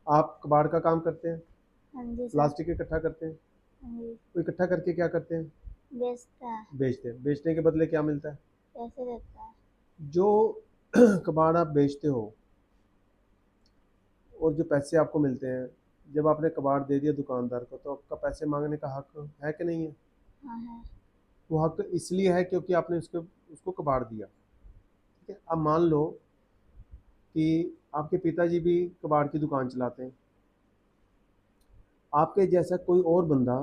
आप कबाड़ का काम करते हैं, हाँ जी सर। प्लास्टिक इकट्ठा करते हैं, हाँ जी। तो इकट्ठा करके क्या करते हैं? बेचता है। बेचते हैं। बेचने के बदले क्या मिलता है? पैसे देता है। जो कबाड़ आप बेचते हो और जो पैसे आपको मिलते हैं, जब आपने कबाड़ दे दिया दुकानदार को, तो आपका पैसे मांगने का हक है कि नहीं है? हाँ है। वो हक इसलिए है क्योंकि आपने उसको कबाड़ दिया। ठीक है, अब मान लो कि आपके पिताजी भी कबाड़ की दुकान चलाते हैं। आपके जैसा कोई और बंदा,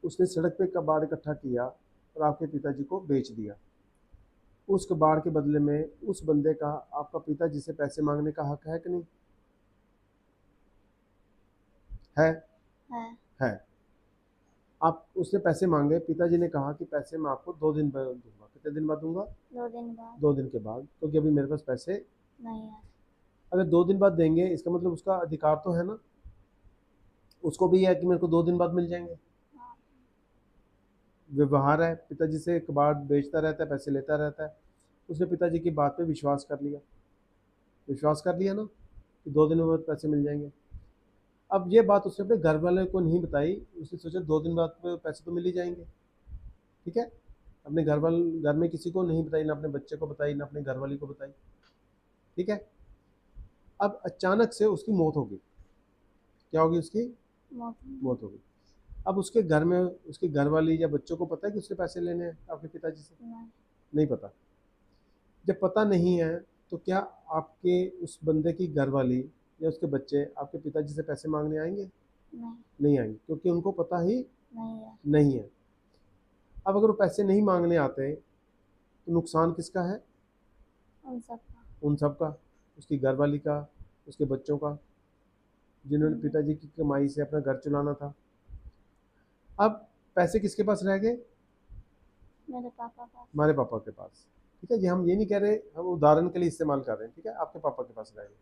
उसने सड़क पे कबाड़ इकट्ठा किया और आपके पिताजी को बेच दिया। उस कबाड़ के बदले में उस बंदे का आपका पिताजी से पैसे मांगने का हक है कि नहीं? है। है। है। आप उसने पैसे मांगे, पिताजी ने कहा कि पैसे मैं आपको 2 दिन बाद दूंगा। कितने दिन बाद दूंगा? 2 दिन बाद। 2 दिन के बाद, क्योंकि अभी मेरे पास पैसे। नहीं है। अगर 2 दिन बाद देंगे, इसका मतलब उसका अधिकार तो है ना, उसको भी है कि मेरे को 2 दिन बाद मिल जाएंगे। हाँ। व्यवहार है, पिताजी से कबाड़ बेचता रहता है, पैसे लेता रहता है। उसने पिताजी की बात पे विश्वास कर लिया। विश्वास कर लिया ना कि 2 दिनों बाद पैसे मिल जाएंगे। अब ये बात उसने अपने घर वाले को नहीं बताई। उसने सोचा 2 दिन बाद में पैसे तो मिल ही जाएंगे। ठीक है, अपने घर में किसी को नहीं बताई, ना अपने बच्चे को बताई, ना अपने घर वाली को बताई। ठीक है, अब अचानक से उसकी मौत हो गई। क्या होगी? उसकी मौत। मौत हो गई। अब उसके घर में उसके घर वाली या बच्चों को पता है कि उसने पैसे लेने हैं आपके पिताजी से? नहीं। नहीं पता। जब पता नहीं है, तो क्या आपके उस बंदे की घरवाली या उसके बच्चे आपके पिताजी से पैसे मांगने आएंगे? नहीं। नहीं आएंगे, क्योंकि उनको पता ही नहीं है। नहीं है। अब अगर वो पैसे नहीं मांगने आते, तो नुकसान किसका है? उन सबका। उन सब का। उसकी घरवाली का, उसके बच्चों का, जिन्होंने हाँ जी। पिताजी की कमाई से अपना घर चलाना था। अब पैसे किसके पास रह गए? मेरे पापा पास। हमारे पापा के पास। ठीक है जी, हम ये नहीं कह रहे, हम उदाहरण के लिए इस्तेमाल कर रहे हैं। ठीक है, आपके पापा के पास रह गए।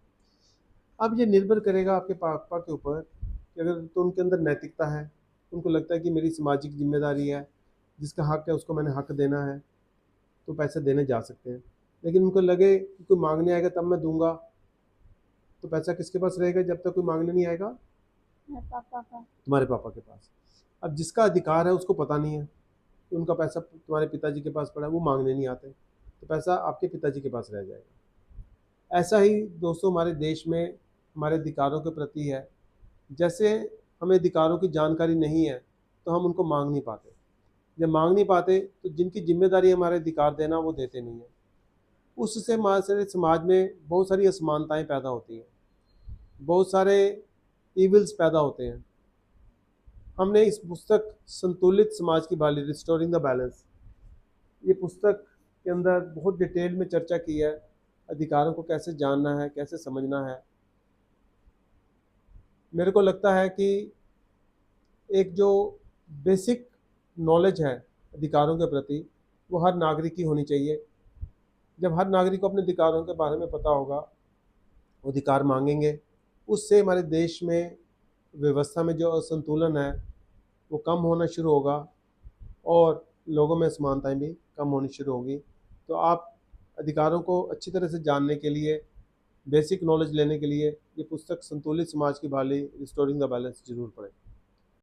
अब ये निर्भर करेगा आपके पापा के ऊपर कि अगर तो उनके अंदर नैतिकता है, उनको लगता है कि मेरी सामाजिक जिम्मेदारी है, जिसका हक है उसको मैंने हक देना है, तो पैसे देने जा सकते हैं। लेकिन उनको लगे कि कोई मांगने आएगा तब मैं दूंगा, तो पैसा किसके पास रहेगा जब तक कोई मांगने नहीं आएगा? मेरे पापा पास। तुम्हारे पापा के पास। अब जिसका अधिकार है उसको पता नहीं है कि उनका पैसा तुम्हारे पिताजी के पास पड़ा है, वो मांगने नहीं आते, तो पैसा आपके पिताजी के पास रह जाएगा। ऐसा ही दोस्तों हमारे देश में हमारे अधिकारों के प्रति है। जैसे हमें अधिकारों की जानकारी नहीं है, तो हम उनको मांग नहीं पाते। जब मांग नहीं पाते, तो जिनकी जिम्मेदारी है हमारे अधिकार देना, वो देते नहीं है। उससे हमारे समाज में बहुत सारी असमानताएं पैदा होती हैं, बहुत सारे इविल्स पैदा होते हैं। हमने इस पुस्तक संतुलित समाज की बाली रिस्टोरिंग द बैलेंस, ये पुस्तक के अंदर बहुत डिटेल में चर्चा की है, अधिकारों को कैसे जानना है, कैसे समझना है। मेरे को लगता है कि एक जो बेसिक नॉलेज है अधिकारों के प्रति, वो हर नागरिक की होनी चाहिए। जब हर नागरिक को अपने अधिकारों के बारे में पता होगा, वो अधिकार मांगेंगे, उससे हमारे देश में व्यवस्था में जो असंतुलन है वो कम होना शुरू होगा, और लोगों में असमानताएं भी कम होनी शुरू होगी। तो आप अधिकारों को अच्छी तरह से जानने के लिए, बेसिक नॉलेज लेने के लिए, ये पुस्तक संतुलित समाज की बहाली रिस्टोरिंग द बैलेंस जरूर पढ़ें।